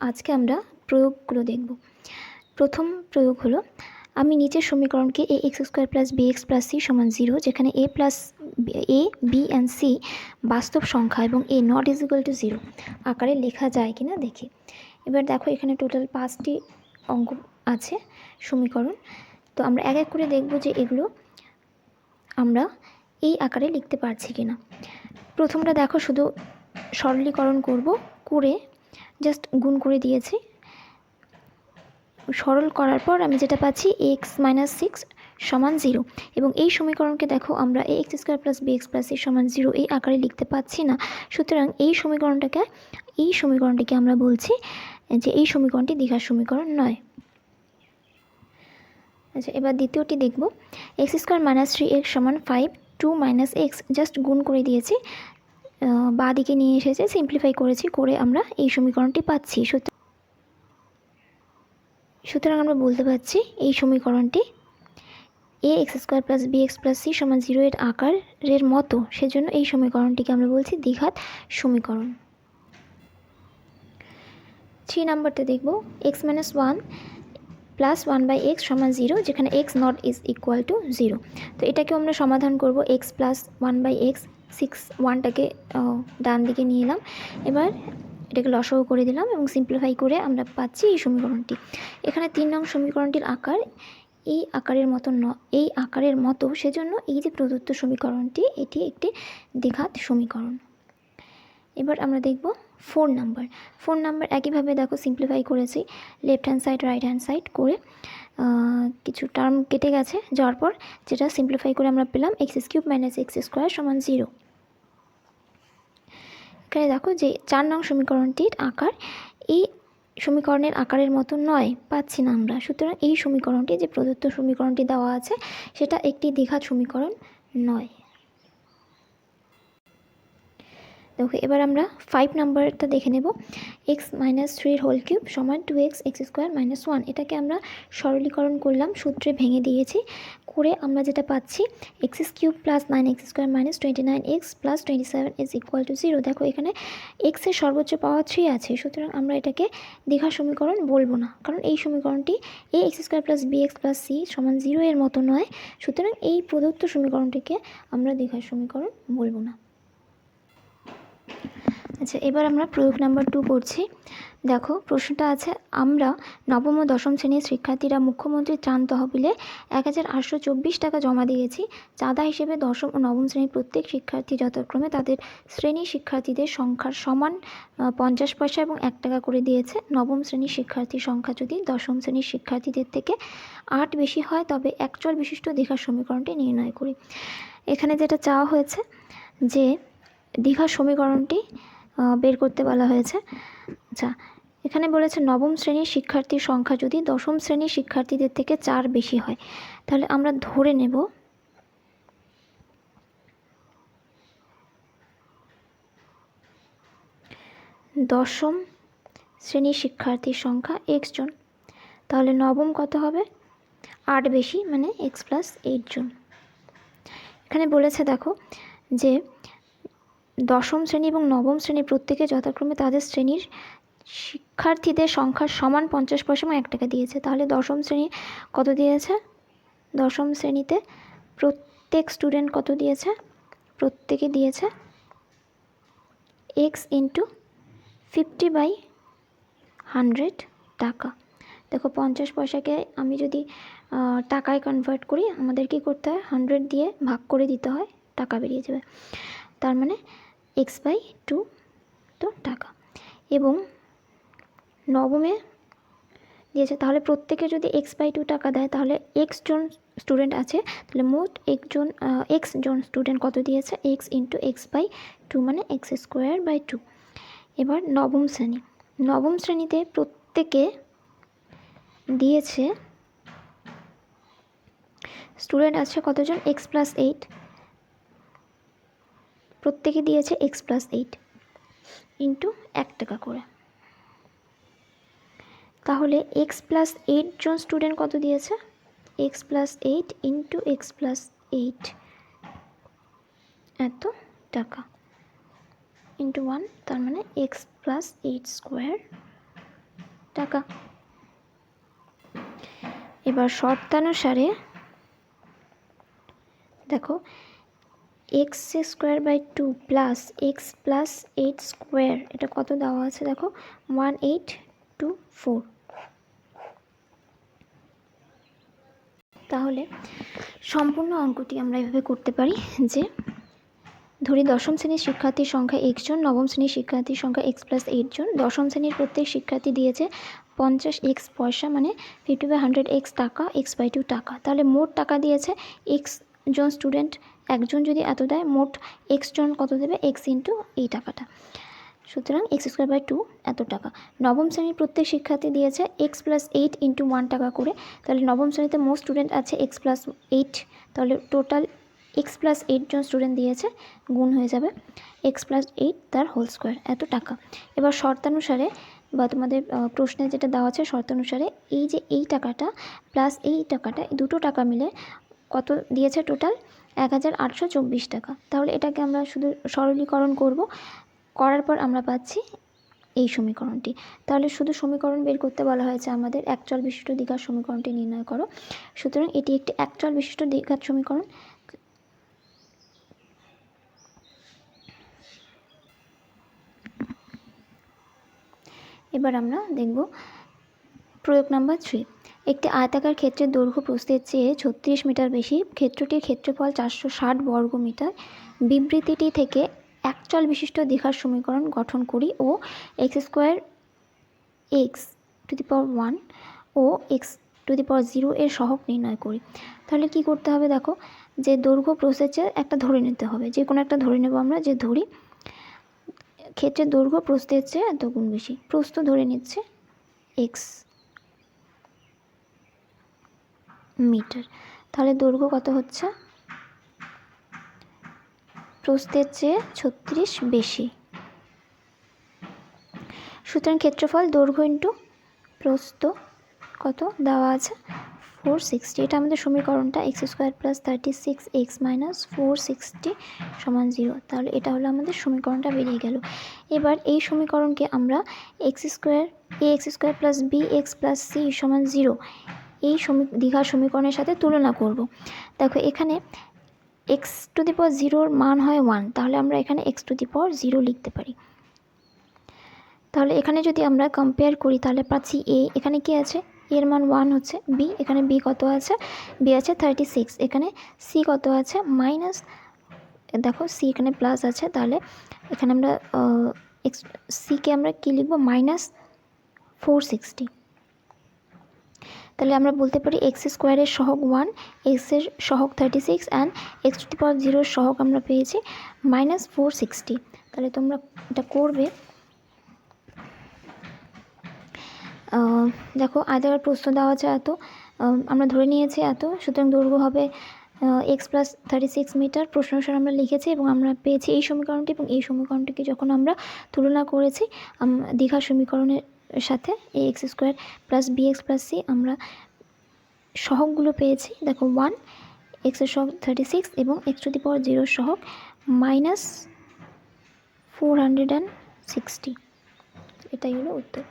আজকে আমরা প্রয়োগগুলো দেখব। প্রথম প্রয়োগ হলো, আমি নিচের সমীকরণকে A X square plus B X plus C সমান 0, যেখানে A plus A B and C বাস্তব সংখ্যা এবং A not is equal to 0 আকারে লেখা যায় কিনা দেখি। এবার দেখো, এখানে টোটাল 5টি অঙ্ক আছে সমীকরণ। তো আমরা এক এক করে দেখব যে এগুলো আমরা এই আকারে লিখতে পারছি কিনা। প্রথমটা দেখো, শুধু সরলীকরণ করে জাস্ট গুণ করে দিয়েছি। সরল করার পর আমি যেটা পাচ্ছি এক্স মাইনাস 6 সমান 0, এবং এই সমীকরণকে দেখো আমরা A X square plus B X plus C সমান 0 এই আকারে লিখতে পাচ্ছি না। সুতরাং এই সমীকরণটিকে আমরা বলছি যে এই সমীকরণটি দ্বিঘাত সমীকরণ নয়। আচ্ছা, এবার দ্বিতীয়টি দেখব। এক্স স্কোয়ার মাইনাস 3x সমান 5, 2 মাইনাস এক্স জাস্ট গুণ করে দিয়েছি, বাঁ দিকে নিয়ে এসেছে, সিম্পলিফাই করেছি, করে আমরা এই সমীকরণটি পাচ্ছি। সুতরাং আমরা বলতে পারছি এই সমীকরণটি A X square plus B X plus C সমান 0 এর আকারের মতো, সেজন্য এই সমীকরণটিকে আমরা বলছি দ্বিঘাত সমীকরণ। 3 নম্বরটা দেখব, এক্স মাইনাস 1 প্লাস 1/x সমান 0, যেখানে x not is equal to 0। তো এটাকেও আমরা সমাধান করব। এক্স প্লাস 1/x, 1টাকে ডান দিকে নিয়ে এলাম, এবার এটাকে লসাগু করে দিলাম এবং সিম্পলিফাই করে আমরা পাচ্ছি এই সমীকরণটি। এখানে 3 নং সমীকরণটির আকার এই আকারের মতো, সেজন্য এই যে প্রদত্ত সমীকরণটি, এটি একটি দ্বিঘাত সমীকরণ। এবার আমরা দেখব 4 নাম্বার। একইভাবে দেখো, সিম্পলিফাই করেছি, left hand side right hand side করে কিছু টার্ম কেটে গেছে, যাওয়ার পর যেটা সিম্পলিফাই করে আমরা পেলাম x cube minus x square সমান 0। এখানে দেখো যে 4 নং সমীকরণটির আকার এই সমীকরণের আকারের মতো নয়, পাচ্ছি না আমরা। সুতরাং এই সমীকরণটি, যে প্রদত্ত সমীকরণটি দেওয়া আছে, সেটা একটি দ্বিঘাত সমীকরণ নয়। দেখো, এবার আমরা 5 নাম্বারটা দেখে নেব। এক্স মাইনাস 3 হোল কিউব সমান 2x এক্স স্কোয়ার মাইনাস 1, এটাকে আমরা সরলীকরণ করলাম, সূত্রে ভেঙে দিয়েছি, করে আমরা যেটা পাচ্ছি x cube plus 9x square minus 29x plus 27 is equal to 0। দেখো, এখানে এক্সের সর্বোচ্চ পাওয়ার 3 আছে, সুতরাং আমরা এটাকে দ্বিঘাত সমীকরণ বলবো না, কারণ এই সমীকরণটি A X square plus B X plus C সমান 0 এর মতো নয়। সুতরাং এই প্রদত্ত সমীকরণটিকে আমরা দ্বিঘাত সমীকরণ বলবো না। আচ্ছা, এবার আমরা প্রয়োগ নাম্বার 2 পড়ছি। দেখো, প্রশ্নটা আছে, আমরা নবম ও দশম শ্রেণীর শিক্ষার্থীরা মুখ্যমন্ত্রী ত্রাণ তহবিলে 1824 টাকা জমা দিয়েছি। চাঁদা হিসেবে দশম ও নবম শ্রেণীর প্রত্যেক শিক্ষার্থী যথাক্রমে তাদের শ্রেণীর শিক্ষার্থীদের সংখ্যার সমান 50 পয়সা এবং 1 টাকা করে দিয়েছে। নবম শ্রেণীর শিক্ষার্থীর সংখ্যা যদি দশম শ্রেণীর শিক্ষার্থীদের থেকে 8 বেশি হয়, তবে একচল বিশিষ্ট দ্বিঘাত সমীকরণটি নির্ণয় করি। এখানে যেটা চাওয়া হয়েছে যে দ্বিঘাত সমীকরণটি বের করতে বলা হয়েছে। আচ্ছা, এখানে বলেছে নবম শ্রেণীর শিক্ষার্থীর সংখ্যা যদি দশম শ্রেণীর শিক্ষার্থীদের থেকে 4 বেশি হয়, তাহলে আমরা ধরে নেব দশম শ্রেণীর শিক্ষার্থীর সংখ্যা x জন, তাহলে নবম কত হবে, 8 বেশি, মানে x প্লাস 8 জন। এখানে বলেছে দেখো যে দশম শ্রেণী এবং নবম শ্রেণী প্রত্যেকে যথাক্রমে তাদের শ্রেণীর শিক্ষার্থীদের সংখ্যার সমান 50 পয়সা এবং 1 টাকা দিয়েছে। তাহলে দশম শ্রেণী কত দিয়েছে, দশম শ্রেণীতে প্রত্যেক স্টুডেন্ট কত দিয়েছে, প্রত্যেকে দিয়েছে x ইন্টু 50/100 টাকা। দেখো, 50 পয়সাকে আমি যদি টাকায় কনভার্ট করি, আমাদের কি করতে হয়, 100 দিয়ে ভাগ করে দিতে হয়, টাকা বেরিয়ে যাবে। তার মানে x/2 তো টাকা। এবং নবমে দিয়েছে, তাহলে প্রত্যেকে যদি x/2 টাকা দেয়, তাহলে x জন স্টুডেন্ট আছে, তাহলে মোট x জন স্টুডেন্ট কত দিয়েছে, x ইন্টু x/2 মানে x²/2। এবার নবম শ্রেণীতে প্রত্যেকে দিয়েছে, স্টুডেন্ট আছে কতজন, x প্লাস 8, প্রত্যেকে দিয়েছে x প্লাস 8 ইন্টু 1 টাকা করে। তাহলে x প্লাস 8 জন স্টুডেন্ট কত দিয়েছে, x plus 8 into x plus 8 এত টাকা ইন্টু 1, তার মানে x প্লাস 8 স্কোয়ার টাকা। এবার শর্তানুসারে দেখো x square by 2 plus x plus 8 square, এটা কত দেওয়া আছে দেখো 1824। তাহলে সম্পূর্ণ অঙ্কটি আমরা এভাবে করতে পারি যে ধরি দশম শ্রেণীর শিক্ষার্থীর সংখ্যা x জন, নবম শ্রেণীর শিক্ষার্থীর সংখ্যা x + 8 জন। দশম শ্রেণীর প্রত্যেক শিক্ষার্থী দিয়েছে 50x পয়সা, মানে 50/100x টাকা, x/2 টাকা। তাহলে মোট টাকা দিয়েছে x জন স্টুডেন্ট, একজন যদি এত দেয়, মোট x জন কত দেবে, x × এই টাকাটা। সুতরাং x²/2 এত টাকা। নবম শ্রেণীর প্রত্যেক শিক্ষার্থী দিয়েছে x + 8 × 1 টাকা করে। তাহলে নবম শ্রেণীতে মোট স্টুডেন্ট আছে x + 8, তাহলে টোটাল x + 8 জন স্টুডেন্ট দিয়েছে, গুণ হয়ে যাবে x + 8 তার হোল স্কোয়ার, এত টাকা। এবার শর্তানুসারে বা তোমাদের প্রশ্নে যেটা দেওয়া আছে শর্তানুসারে এই যে এই টাকাটা প্লাস এই টাকাটা, দুটো টাকা মিলে কত দিয়েছে, টোটাল 1824 টাকা। তাহলে এটাকে আমরা শুধু সরলীকরণ করব, করার পর আমরা পাচ্ছি এই সমীকরণটি। তাহলে শুধু সমীকরণ বের করতে বলা হয়েছে আমাদের, একচল বিশিষ্ট দ্বিঘাত সমীকরণটি নির্ণয় করো। সুতরাং এটি একটি একচল বিশিষ্ট দ্বিঘাত সমীকরণ। এবার আমরা দেখব প্রয়োগ নাম্বার 3। একটি আয়তাকার ক্ষেত্রের দৈর্ঘ্য প্রস্থের চেয়ে 36 মিটার বেশি, ক্ষেত্রটির ক্ষেত্রফল 460 বর্গমিটার। বিবৃতিটি থেকে একচল বিশিষ্ট দ্বিঘাত সমীকরণ গঠন করি ও x² x⁴ ও x⁴ এর সহগ নির্ণয় করি। তাহলে কি করতে হবে দেখো, যে দৈর্ঘ্য প্রস্থের চেয়ে একটা ধরে নিতে হবে, যে কোনো একটা ধরে নেব আমরা। যে ধরি ক্ষেত্রের দৈর্ঘ্য প্রস্থের চেয়ে এত গুণ বেশি, প্রস্থ ধরে নিচ্ছে x মিটার। তাহলে দৈর্ঘ্য কত হচ্ছে, প্রস্থের চেয়ে 36 বেশি। সুতরাং ক্ষেত্রফল দৈর্ঘ্য × প্রস্থ কত দেওয়া আছে 460। এটা আমাদের সমীকরণটা, x² + 36x - 460 = 0। তাহলে এটা হলো আমাদের সমীকরণটা, বেরিয়ে গেল। এবার এই সমীকরণকে আমরা ax² + bx + c = 0 এই দ্বিঘাত সমীকরণের সাথে তুলনা করব। দেখো এখানে x⁴ মান হয় 1, তাহলে আমরা এখানে x⁴ লিখতে পারি। তাহলে এখানে যদি আমরা কম্পেয়ার করি তাহলে পাচ্ছি a, এখানে কি আছে, এর মান 1 হচ্ছে, b, এখানে b কত আছে, b আছে 36, এখানে c কত আছে মাইনাস, দেখো c এখানে প্লাস আছে, তাহলে এখানে আমরা c কে আমরা কি লিখব, -460। তাহলে আমরা বলতে পারি x² এর সহগ 1, x এর সহগ 36 অ্যান্ড x⁴ এর সহগ আমরা পেয়েছি -460। তাহলে তোমরা এটা করবে। দেখো আয়তাকার প্রস্থ দেওয়া আছে এত, আমরা ধরে নিয়েছি এত, সুতরাং দৈর্ঘ্য হবে x + 36 মিটার। প্রশ্ন অনুসারে আমরা লিখেছি এবং আমরা পেয়েছি এই সমীকরণটি, এবং এই সমীকরণটিকে যখন আমরা তুলনা করেছি দ্বিঘাত সমীকরণের সাথে ax² + bx + c, আমরা সহগগুলো পেয়েছি। দেখো 1, x এর সহগ 36 এবং x⁴ এর সহগ -460। এটাই হলো উত্তর।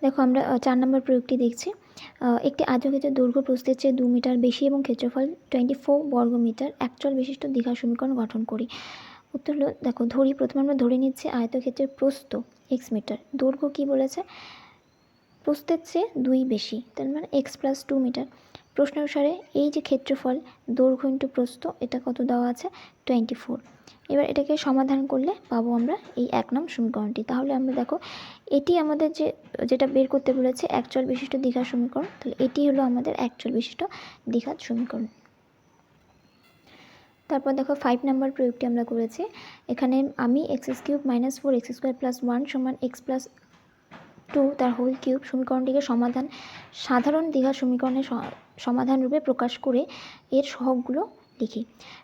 দেখো আমরা 4 নম্বর প্রয়োগটি দেখছি। একটি আয়তক্ষেত্রের দৈর্ঘ্য প্রস্থের চেয়ে 2 মিটার বেশি এবং ক্ষেত্রফল 24 বর্গমিটার, একচল বিশিষ্ট দ্বিঘাত সমীকরণ গঠন করি। উত্তর হলো, দেখো ধরি, প্রথমে আমরা ধরে নিচ্ছি আয়তক্ষেত্রের প্রস্থ x মিটার, দৈর্ঘ্য কি বলেছে, প্রস্থের চেয়ে 2 বেশি, তার মানে x + 2 মিটার। প্রশ্ন অনুসারে এই যে ক্ষেত্রফল দৈর্ঘ্য × প্রস্থ, এটা কত দেওয়া আছে 24। এবার এটাকে সমাধান করলে পাবো আমরা এই 1 নং সমীকরণটি। তাহলে আমরা দেখো এটি আমাদের যেটা বের করতে বলেছে একচল বিশিষ্ট দ্বিঘাত সমীকরণ, তাহলে এটি হলো আমাদের একচল বিশিষ্ট দ্বিঘাত সমীকরণ। তারপর দেখো 5 নম্বর প্রয়োগটি আমরা করেছি। এখানে আমি x³ - 4x² + 1 = x + 2 তার হোল কিউব সমীকরণটিকে সাধারণ দ্বিঘাত সমীকরণের সমাধান রূপে প্রকাশ করে এর সহগগুলো লিখি।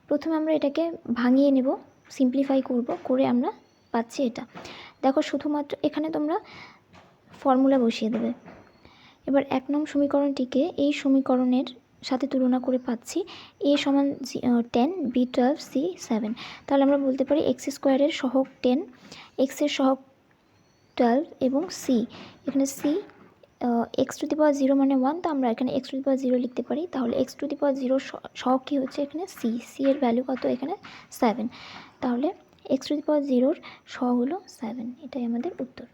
প্রথমে আমরা এটাকে ভাঙিয়ে নেব, সিম্পলিফাই করব, করে আমরা পাচ্ছি এটা। দেখো শুধুমাত্র এখানে তোমরা ফর্মুলা বসিয়ে দেবে। এবার 1 নং সমীকরণটিকে এই সমীকরণের সাথে তুলনা করে পাচ্ছি a সমান 10, b 12, c 7। তাহলে আমরা বলতে পারি এক্স স্কোয়ারের সহগ 10, এক্সের সহগ 12 এবং c, এখানে c এক্স টু দি পাওয়ার 0 মানে 1, তো আমরা এখানে এক্স টু দি পাওয়ার 0 লিখতে পারি। তাহলে এক্স টু দি পাওয়ার 0 সহগ কী হচ্ছে এখানে c, c এর ভ্যালু কত এখানে 7। তাহলে এক্স টু দি পাওয়ার 0 সহগ হলো 7, এটাই আমাদের উত্তর।